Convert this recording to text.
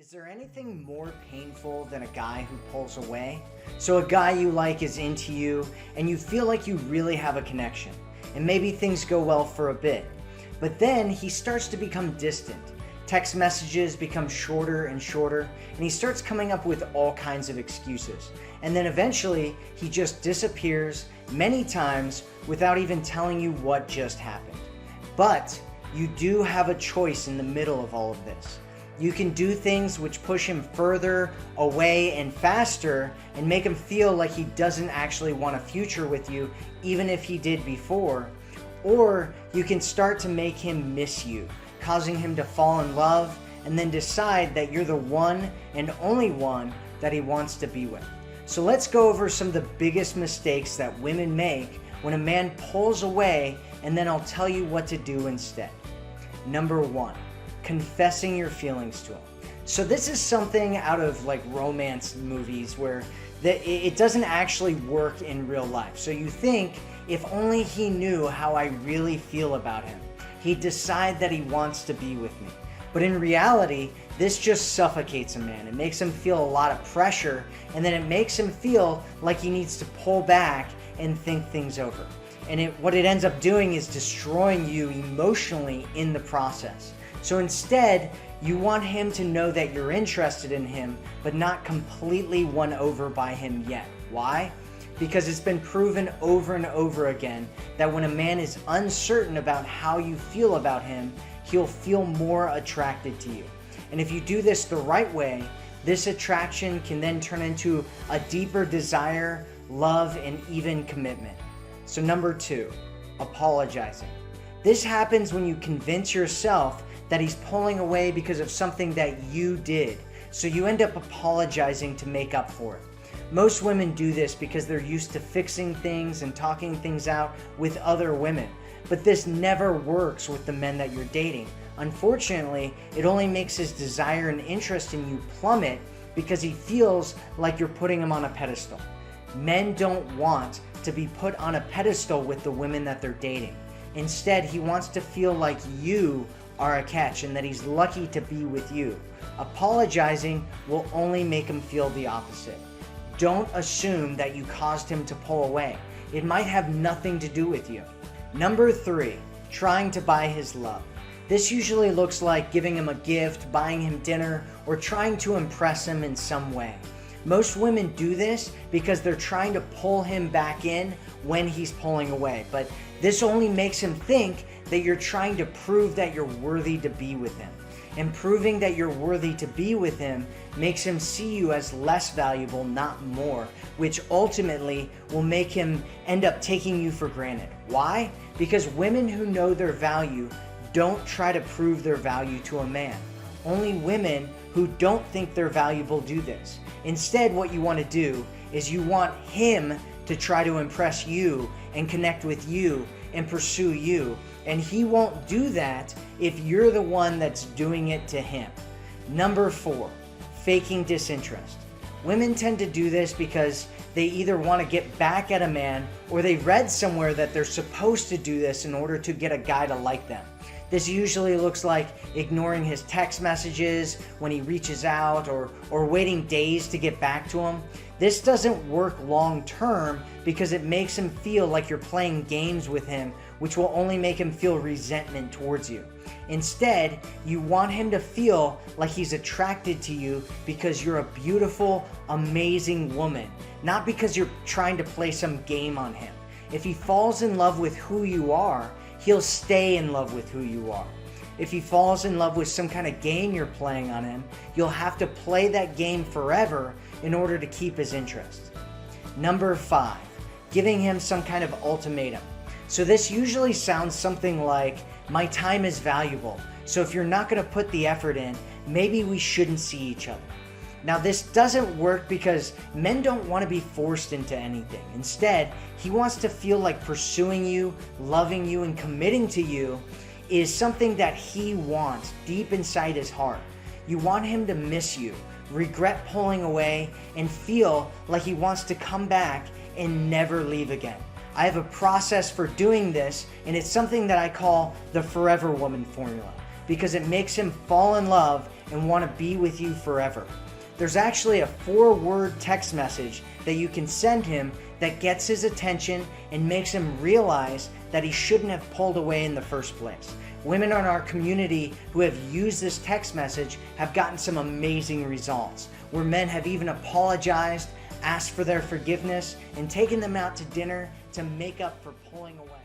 Is there anything more painful than a guy who pulls away? So a guy you like is into you and you feel like you really have a connection, and maybe things go well for a bit, but then he starts to become distant. Text messages become shorter and shorter, and he starts coming up with all kinds of excuses. And then eventually he just disappears many times without even telling you what just happened. But you do have a choice in the middle of all of this. You can do things which push him further away and faster and make him feel like he doesn't actually want a future with you, even if he did before. Or you can start to make him miss you, causing him to fall in love and then decide that you're the one and only one that he wants to be with. So let's go over some of the biggest mistakes that women make when a man pulls away, and then I'll tell you what to do instead. Number 1. Confessing your feelings to him. So this is something out of like romance movies where it doesn't actually work in real life. So you think, if only he knew how I really feel about him, he'd decide that he wants to be with me. But in reality, this just suffocates a man. It makes him feel a lot of pressure, and then it makes him feel like he needs to pull back and think things over. And what it ends up doing is destroying you emotionally in the process. So instead, you want him to know that you're interested in him, but not completely won over by him yet. Why? Because it's been proven over and over again that when a man is uncertain about how you feel about him, he'll feel more attracted to you. And if you do this the right way, this attraction can then turn into a deeper desire, love, and even commitment. So number 2, apologizing. This happens when you convince yourself that he's pulling away because of something that you did. So you end up apologizing to make up for it. Most women do this because they're used to fixing things and talking things out with other women. But this never works with the men that you're dating. Unfortunately, it only makes his desire and interest in you plummet because he feels like you're putting him on a pedestal. Men don't want to be put on a pedestal with the women that they're dating. Instead, he wants to feel like you are a catch and that he's lucky to be with you. Apologizing will only make him feel the opposite. Don't assume that you caused him to pull away. It might have nothing to do with you. Number 3, trying to buy his love. This usually looks like giving him a gift, buying him dinner, or trying to impress him in some way. Most women do this because they're trying to pull him back in when he's pulling away, but this only makes him think that you're trying to prove that you're worthy to be with him. And proving that you're worthy to be with him makes him see you as less valuable, not more, which ultimately will make him end up taking you for granted. Why? Because women who know their value don't try to prove their value to a man. Only women who don't think they're valuable do this. Instead, what you want to do is you want him to try to impress you and connect with you and pursue you. And he won't do that if you're the one that's doing it to him. Number 4, faking disinterest. Women tend to do this because they either want to get back at a man or they read somewhere that they're supposed to do this in order to get a guy to like them. This usually looks like ignoring his text messages when he reaches out or waiting days to get back to him. This doesn't work long term because it makes him feel like you're playing games with him, which will only make him feel resentment towards you. Instead, you want him to feel like he's attracted to you because you're a beautiful, amazing woman, not because you're trying to play some game on him. If he falls in love with who you are, he'll stay in love with who you are. If he falls in love with some kind of game you're playing on him, you'll have to play that game forever in order to keep his interest. Number 5, giving him some kind of ultimatum. So this usually sounds something like, my time is valuable, so if you're not going to put the effort in, maybe we shouldn't see each other. Now this doesn't work because men don't want to be forced into anything. Instead, he wants to feel like pursuing you, loving you, and committing to you is something that he wants deep inside his heart. You want him to miss you, regret pulling away, and feel like he wants to come back and never leave again. I have a process for doing this, and it's something that I call the Forever Woman formula. because it makes him fall in love and want to be with you forever. There's actually a 4-word text message that you can send him that gets his attention and makes him realize that he shouldn't have pulled away in the first place. Women in our community who have used this text message have gotten some amazing results, where men have even apologized, asked for their forgiveness, and taken them out to dinner to make up for pulling away.